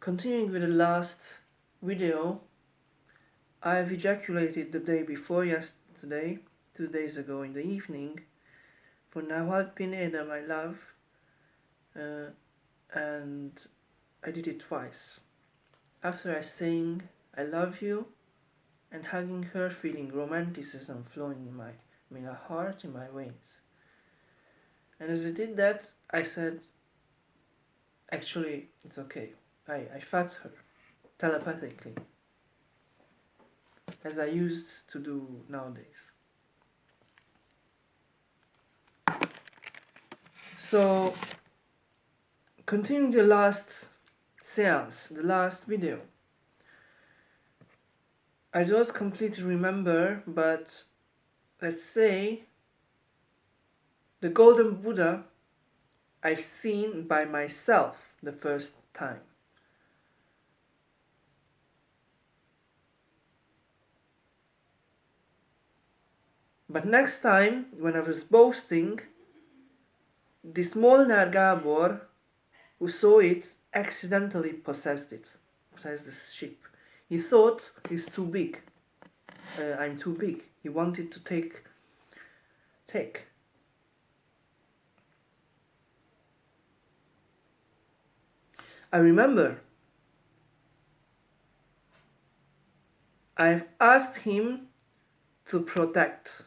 Continuing with the last video, I've ejaculated the day before yesterday, 2 days ago in the evening, for Nawal Pineda, my love, and I did it twice. After I sang I love you, and hugging her, feeling romanticism flowing in my heart, in my veins. And as I did that, I said, actually, it's okay. I felt her telepathically, as I used to do nowadays. So, continuing the last seance, the last video. I don't completely remember, but let's say the Golden Buddha I've seen by myself the first time. But next time, when I was boasting, this Molnar Gábor, who saw it, accidentally possessed this ship. He thought he's too big. I'm too big. He wanted to take. I remember I've asked him to protect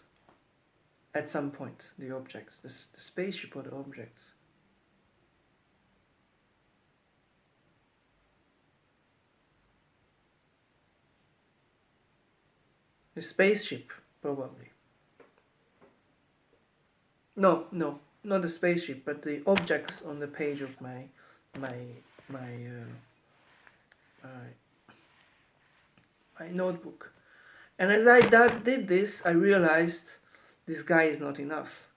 at some point the objects, the spaceship or the objects. The spaceship, probably. No, not the spaceship, but the objects on the page of my notebook. And as I did this, I realized this guy is not enough.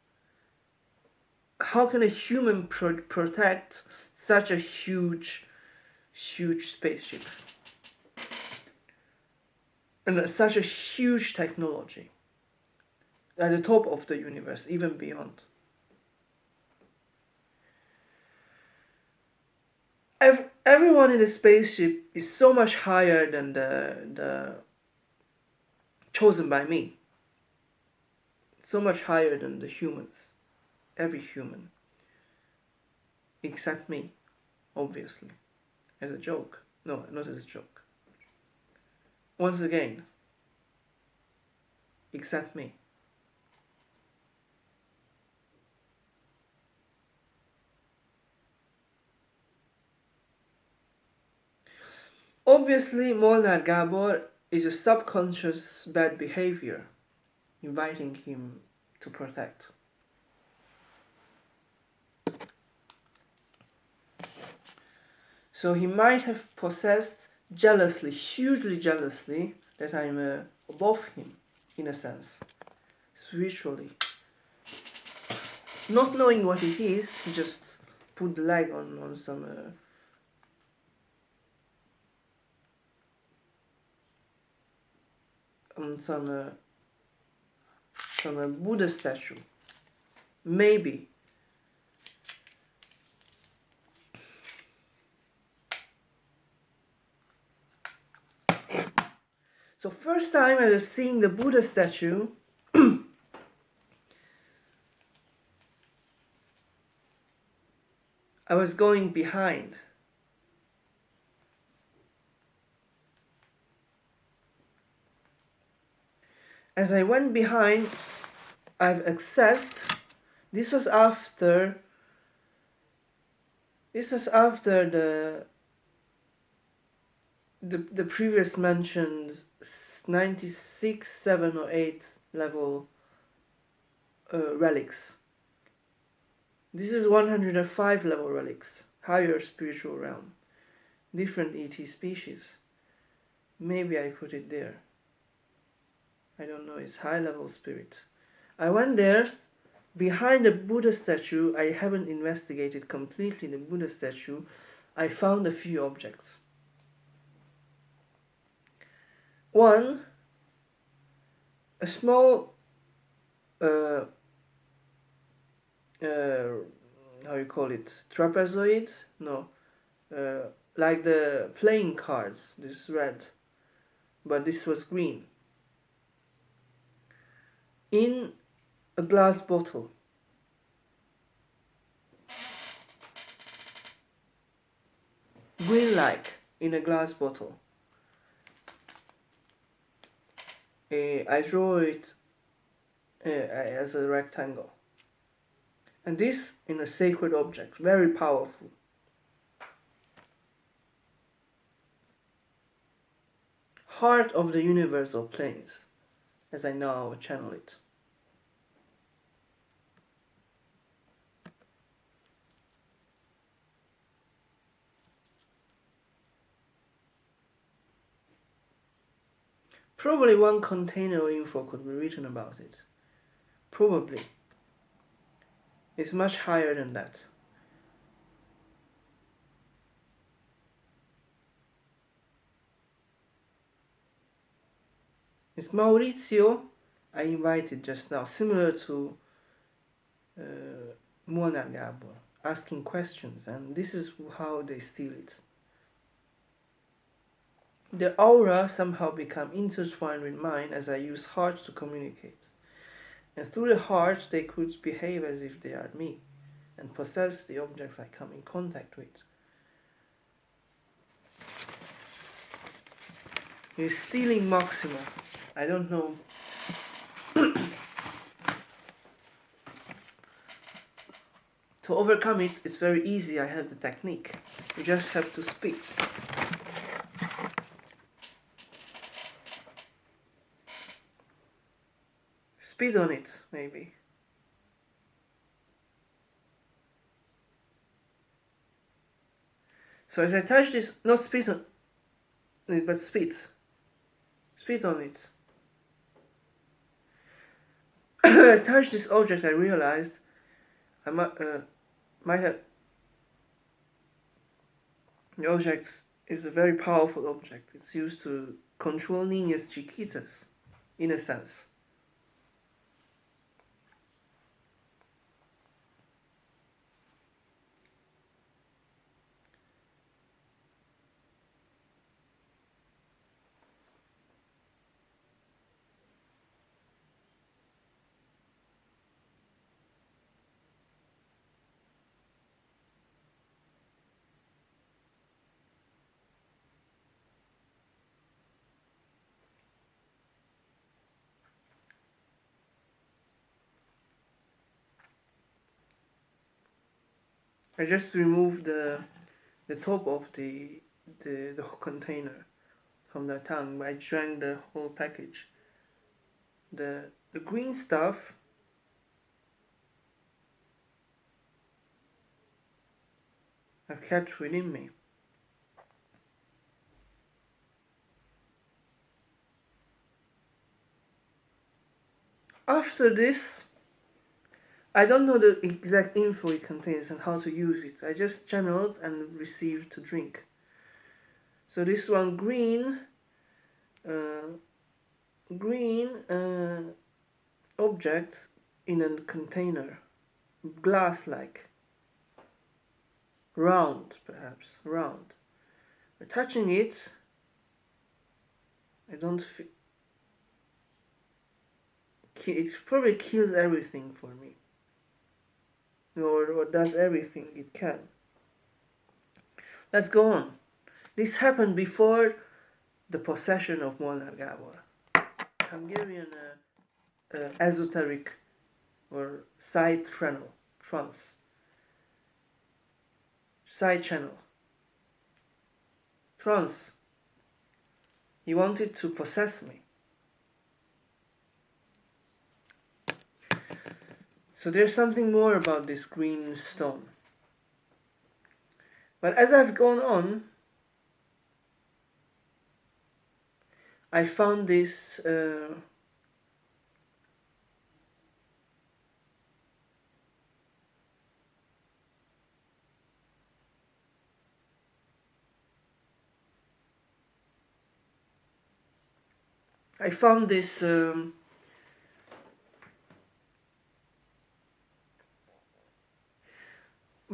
How can a human protect such a huge spaceship? And such a huge technology at the top of the universe, even beyond. Everyone in the spaceship is so much higher than the chosen by me. So much higher than the humans. Every human. Except me, obviously. As a joke. No, not as a joke. Once again. Except me. Obviously, Molnar Gábor is a subconscious bad behavior, inviting him to protect. So he might have possessed jealously, hugely jealously, that I'm above him, in a sense, spiritually. Not knowing what it is, he just put the leg on some Buddha statue. Maybe. So first time I was seeing the Buddha statue, I was going behind. As I went behind, I've accessed. This was after the previous mentioned 96, 7 or 8 level relics. This is 105 level relics, higher spiritual realm, different ET species. Maybe I put it there. I don't know, it's high level spirit. I went there. Behind the Buddha statue, I haven't investigated completely the Buddha statue. I found a few objects. One, a small, how you call it, trapezoid? No, like the playing cards. This is red, but this was green. In a glass bottle. Green-like in a glass bottle. I draw it as a rectangle. And this in a sacred object, very powerful. Heart of the universal planes, as I now channel it. Probably one container info could be written about it. Probably. It's much higher than that. It's Maurizio I invited just now, similar to Mona Gabor, asking questions, and this is how they steal it. The aura somehow become intertwined with mine as I use heart to communicate. And through the heart they could behave as if they are me and possess the objects I come in contact with. You're stealing Maxima. I don't know. To overcome it, it's very easy. I have the technique. You just have to spit. Spit on it, maybe. So as I touch this, not spit on it, but spit. Spit on it. I touched this object, I realized I might have... The object is a very powerful object. It's used to control niñas chiquitas, in a sense. I just removed the top of the container from the tongue. I drank the whole package. The green stuff I've kept within me. After this, I don't know the exact info it contains and how to use it. I just channeled and received to drink. So this one, green object in a container, glass-like, round perhaps, round. By touching it, I don't feel... It probably kills everything for me. Or does everything it can. Let's go on. This happened before the possession of Molnar Gábor. Hungarian esoteric or side channel, trance. Side channel. Trance. He wanted to possess me. So there's something more about this green stone. But as I've gone on, I found this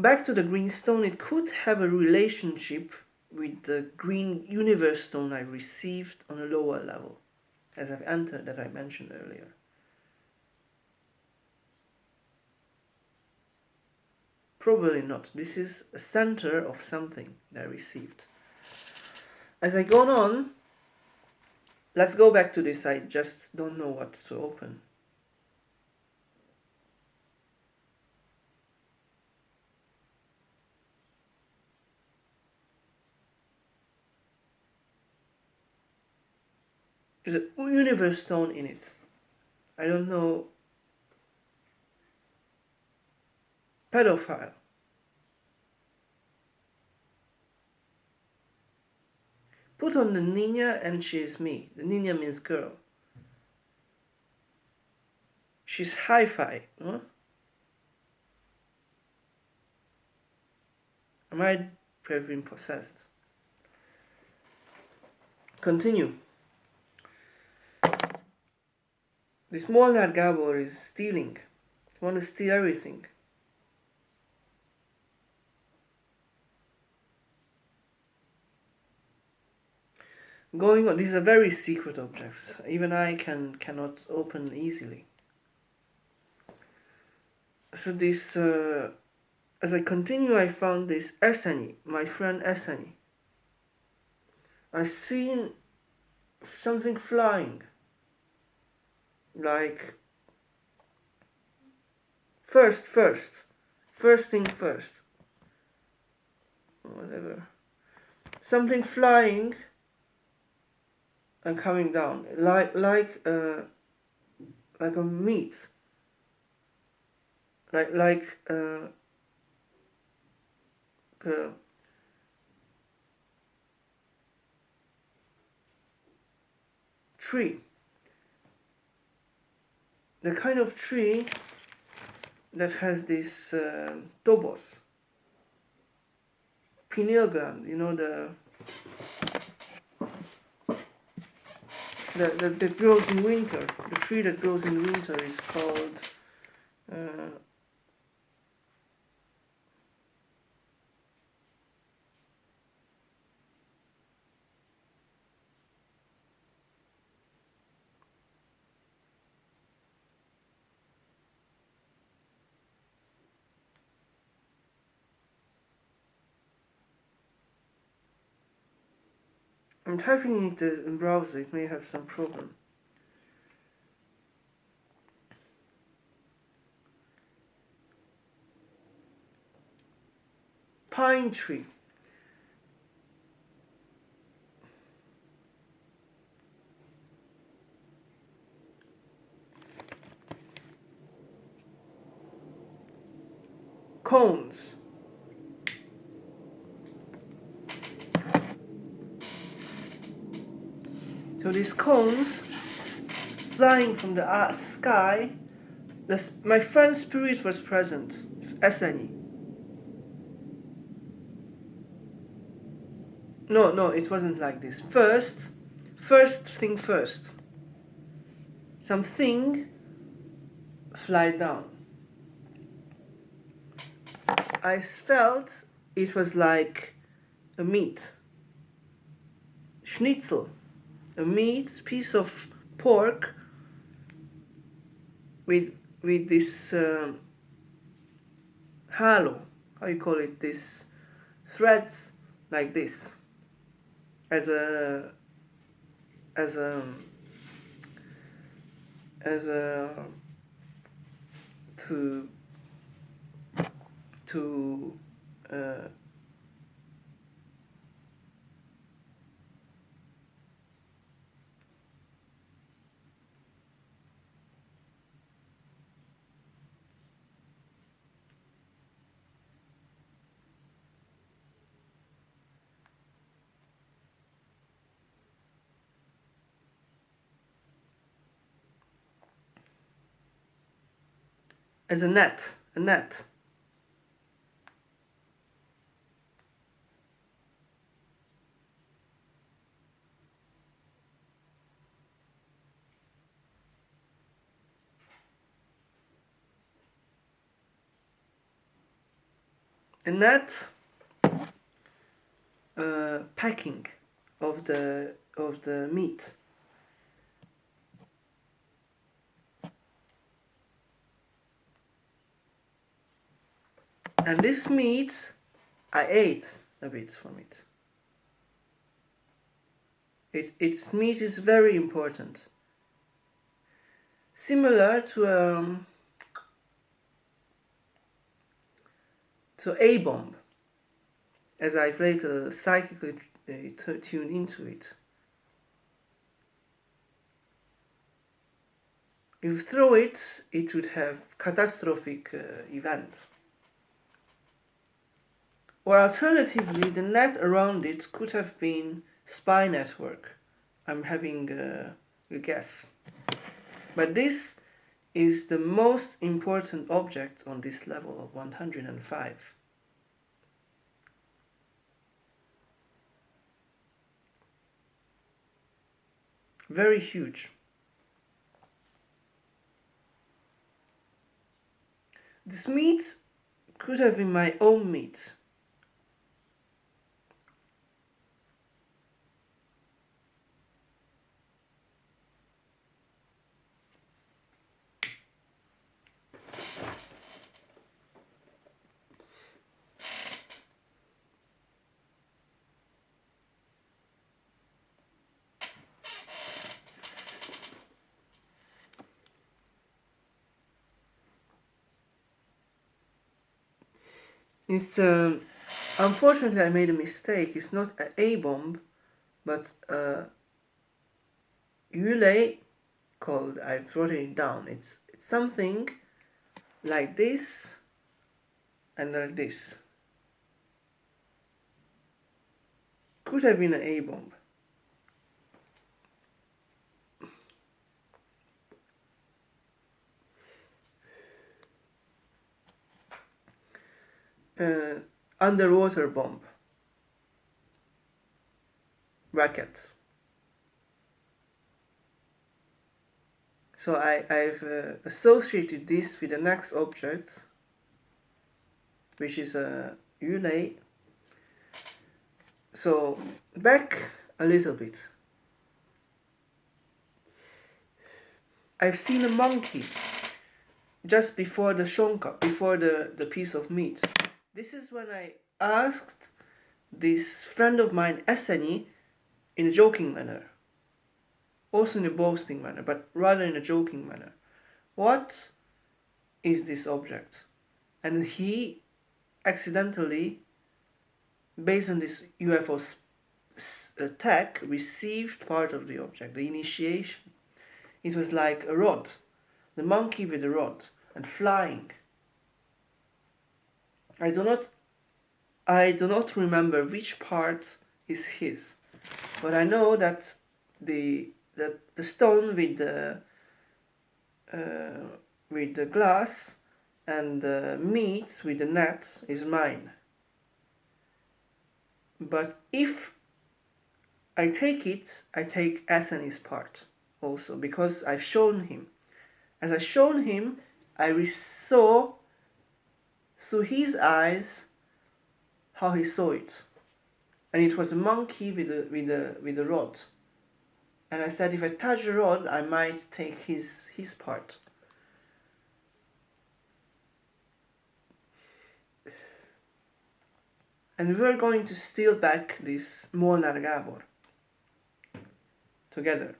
back to the green stone, it could have a relationship with the green universe stone I received on a lower level, as I've entered, that I mentioned earlier. Probably not. This is a center of something that I received. As I go on, let's go back to this. I just don't know what to open. There's a universe stone in it. I don't know. Pedophile. Put on the niña and she is me. The niña means girl. She's hi-fi, no? I might have been possessed. Continue. This Molnár Gábor is stealing. He wants to steal everything. Going on, these are very secret objects. Even I cannot open easily. So this, as I continue, I found this Eszenyi, my friend Eszenyi. I seen something flying. Like, first thing first. Whatever. Something flying and coming down, like a meat, like a tree. The kind of tree that has this tobos, pineal gland. You know that grows in winter. The tree that grows in winter is called I'm typing it in browser. It may have some problem. Pine tree. Cones. So these cones flying from the sky. My friend's spirit was present, Eszenyi. No, it wasn't like this. First thing first. Something fly down. I felt it was like a meat. Schnitzel. A meat, piece of pork with this halo, how you call it, this threads like this, as a to as a net. and that packing of the meat. And this meat, I ate a bit from it. Its meat is very important. Similar to A-bomb, as I've later psychically tuned into it. If you throw it, it would have catastrophic event. Or alternatively, the net around it could have been spy network. I'm having a guess. But this is the most important object on this level of 105. Very huge. This meat could have been my own meat. It's unfortunately I made a mistake. It's not an A-bomb, but a Yulei called. I've written it down. It's something like this and like this. Could have been an A-bomb. Underwater bomb. Racket. So I've associated this with the next object, which is a Yulei. So back a little bit. I've seen a monkey just before the shonka, before the piece of meat. This is when I asked this friend of mine, Eseni, in a joking manner. Also in a boasting manner, but rather in a joking manner. What is this object? And he accidentally, based on this UFO tech, received part of the object, the initiation. It was like a rod, the monkey with a rod, and flying. I do not remember which part is his, but I know that the stone with the glass and the meat with the net is mine. But if I take it, I take Asani's part also, because I've shown him. As I shown him, I saw through his eyes how he saw it, and it was a monkey with a rod. And I said, if I touch the rod, I might take his part. And we were going to steal back this Molnar Gabor together.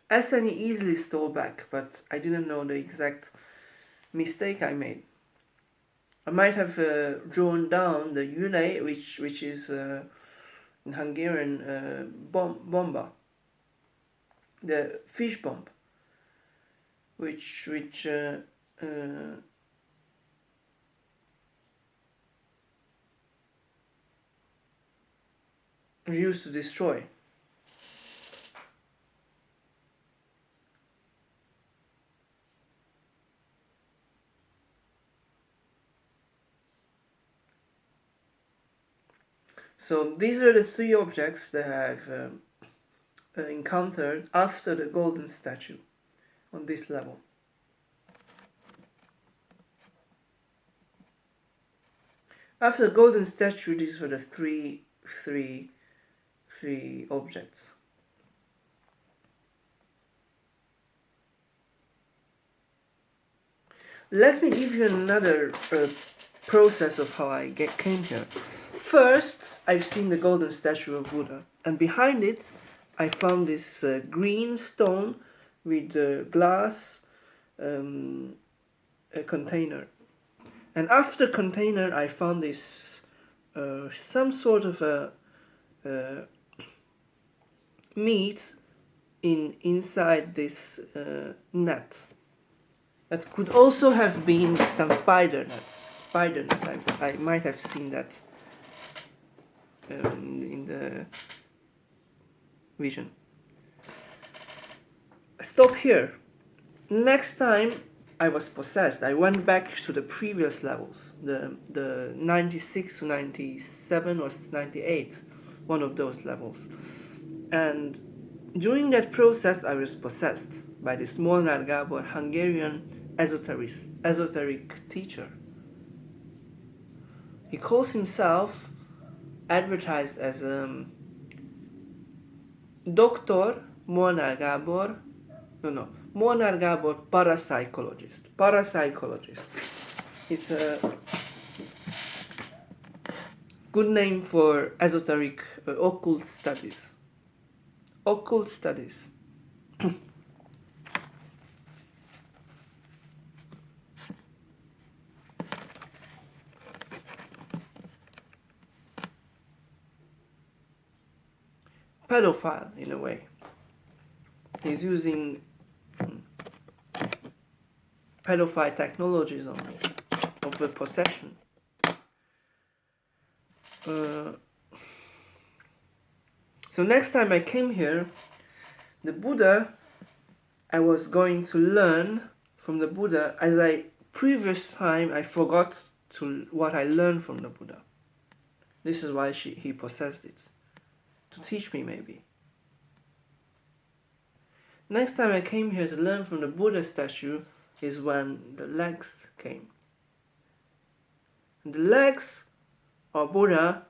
Asani easily stole back, but I didn't know the exact mistake I made. I might have drawn down the Yulei, which is in Hungarian bomba, the fish bomb, which used to destroy. So these are the three objects that I've encountered after the golden statue on this level. After the golden statue, these were the three objects. Let me give you another process of how I came here. First, I've seen the golden statue of Buddha, and behind it, I found this green stone with glass a container. And after container, I found this some sort of a meat inside this net. That could also have been some spider net. I might have seen that in the vision. Stop here. Next time I was possessed, I went back to the previous levels, the 96 to 97 or 98, one of those levels. And during that process, I was possessed by this Molnár Gábor, Hungarian esoteric teacher. He calls himself, advertised as Dr. Molnár Gábor, Molnár Gábor parapsychologist. It's a good name for esoteric occult studies. Occult studies. Pedophile, in a way. He's using pedophile technologies on me, of the possession. So next time I came here, the Buddha, I was going to learn from the Buddha, as previous time I forgot what I learned from the Buddha. This is why he possessed it. To teach me, maybe. Next time I came here to learn from the Buddha statue is when the legs came. And the legs of Buddha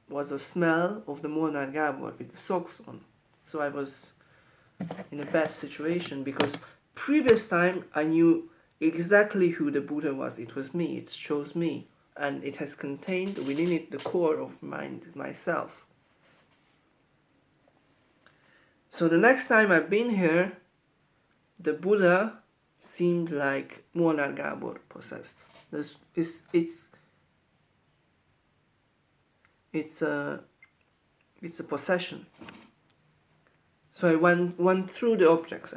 was a smell of the Molnár Gábor with the socks on. So I was in a bad situation, because previous time I knew exactly who the Buddha was. It was me, it chose me, and it has contained within it the core of myself. So the next time I've been here, the Buddha seemed like Molnár Gábor possessed. It's a possession. So I went through the objects.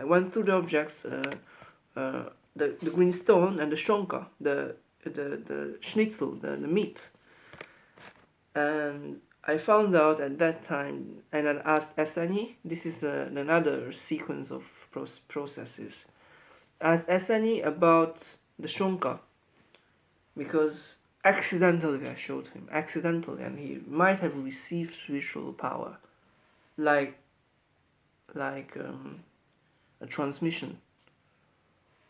The green stone and the shonka, the schnitzel, the meat. And I found out at that time, and I asked Esani, this is another sequence of processes. I asked Esani about the shonka, because accidentally I showed him, and he might have received spiritual power, like a transmission.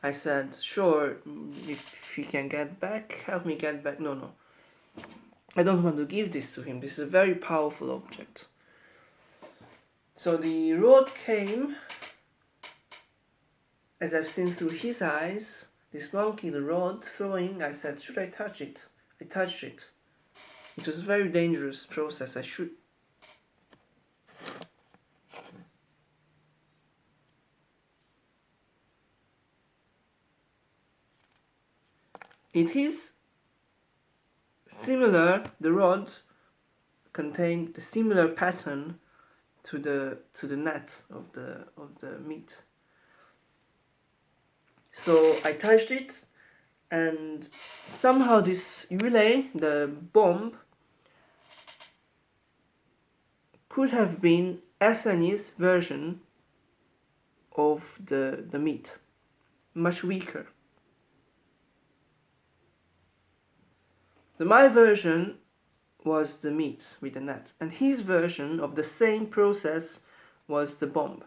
I said, sure, if you can get back, help me get back. No. I don't want to give this to him. This is a very powerful object. So the rod came, as I've seen through his eyes, this monkey, the rod, throwing. I said, should I touch it? I touched it. It was a very dangerous process. It is similar, the rod contained the similar pattern to the net of the meat. So I touched it, and somehow this relay, the bomb, could have been Esani's version of the meat, much weaker. My version was the meat with the net, and his version of the same process was the bomb.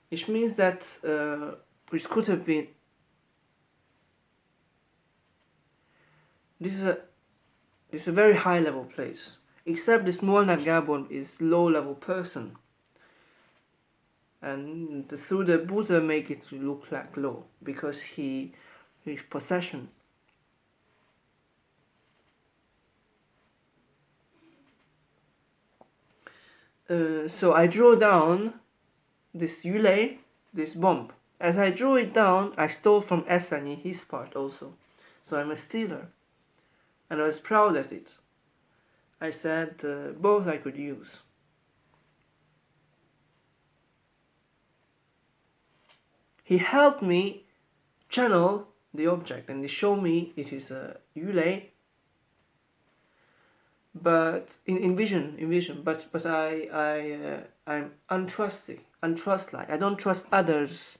Which means that which could have been. This is It's a very high level place. Except this Molnar Gabon is low level person. And through the Buddha make it look like low because his possession. So I draw down this Yulei, this bomb. As I drew it down, I stole from Esani his part also. So I'm a stealer. And I was proud at it. I said both I could use. He helped me channel the object and he showed me it is a Yulei. But in vision, but I'm untrustlike. I don't trust others'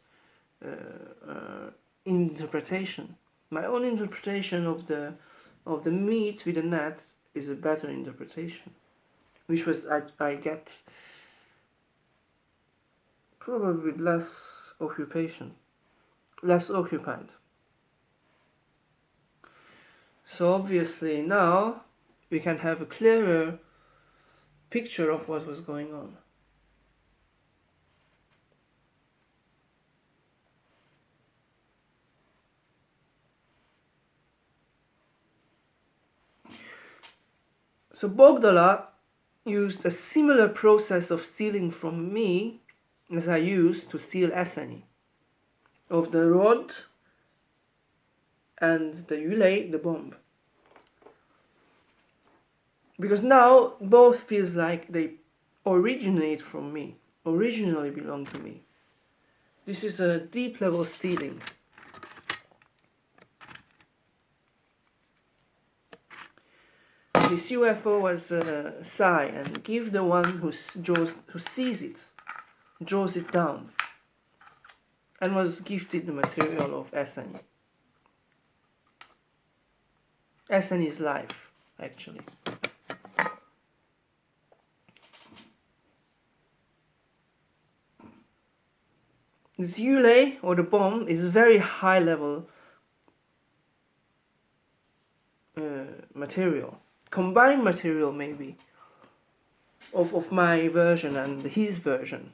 interpretation. My own interpretation of the meat with the net is a better interpretation, which was I get probably with less occupation, less occupied. So obviously now we can have a clearer picture of what was going on. So Bogdala used a similar process of stealing from me as I used to steal Esani. Of the rod and the Yulei, the bomb. Because now both feels like they originate from me, originally belong to me. This is a deep level stealing. This UFO was Sai and give the one who sees it, draws it down, and was gifted the material of Esani. Esani's life, actually. This Yulei, or the bomb, is very high level material. Combined material, maybe, of my version and his version.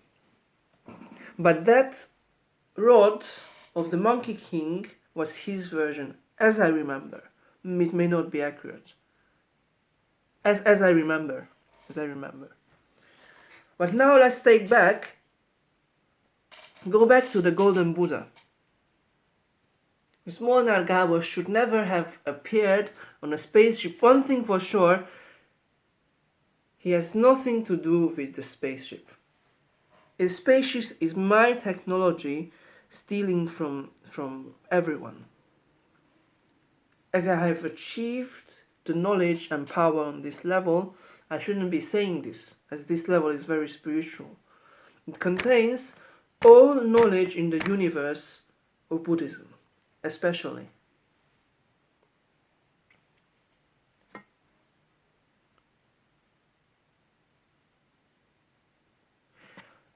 But that rod of the Monkey King was his version, as I remember. It may not be accurate. As I remember. But now let's go back to the Golden Buddha. This Molnar Gabor should never have appeared on a spaceship. One thing for sure, he has nothing to do with the spaceship. A spaceship is my technology stealing from everyone. As I have achieved the knowledge and power on this level, I shouldn't be saying this, as this level is very spiritual. It contains all knowledge in the universe of Buddhism, especially.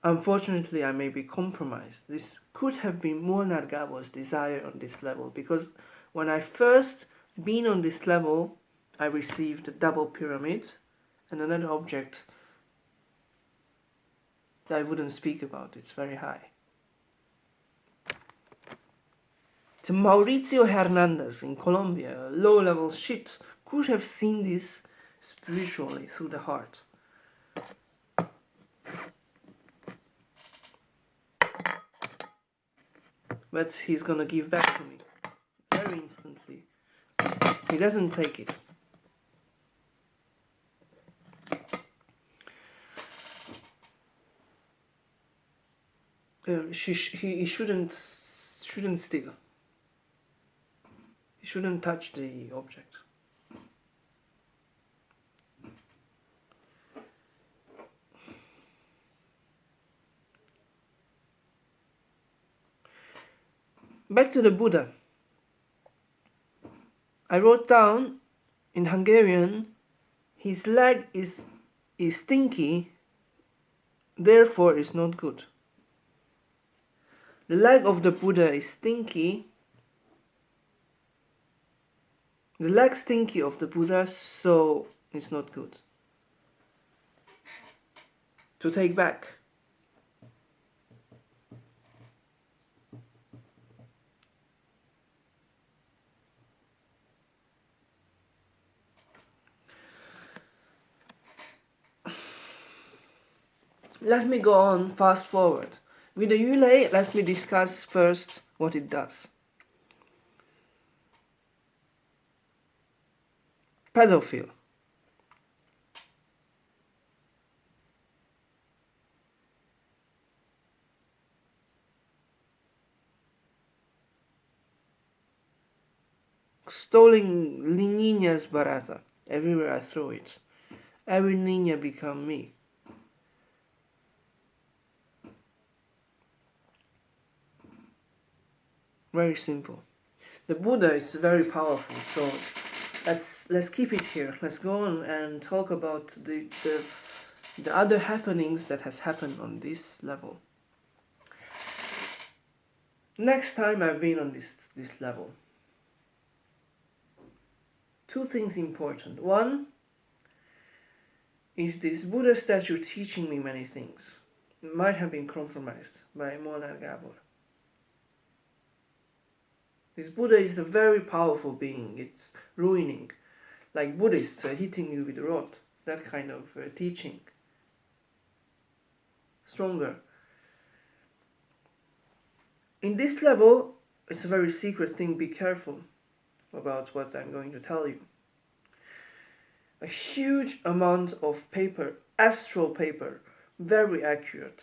Unfortunately, I may be compromised. This could have been Molnar Gabor's desire on this level, because when I first been on this level, I received a double pyramid and another object that I wouldn't speak about. It's very high. So Mauricio Hernandez in Colombia, a low-level shit, could have seen this spiritually through the heart. But he's gonna give back to me very instantly. He doesn't take it. He shouldn't steal. He shouldn't touch the object. Back to the Buddha. I wrote down in Hungarian, his leg is stinky, therefore is not good. The leg of the Buddha is stinky, The lacks thinking of the Buddha, so it's not good. To take back. Let me go on fast forward. With the Yule, let me discuss first what it does. Pedophile. Stealing niñas barata. Everywhere I throw it. Every niña become me. Very simple. The Buddha is very powerful, so let's keep it here. Let's go on and talk about the other happenings that has happened on this level. Next time I've been on this level. Two things important. One is this Buddha statue teaching me many things. It might have been compromised by Molnar Gabor. This Buddha is a very powerful being. It's ruining, like Buddhists hitting you with a rod. That kind of teaching. Stronger. In this level, it's a very secret thing. Be careful about what I'm going to tell you. A huge amount of paper, astral paper, very accurate.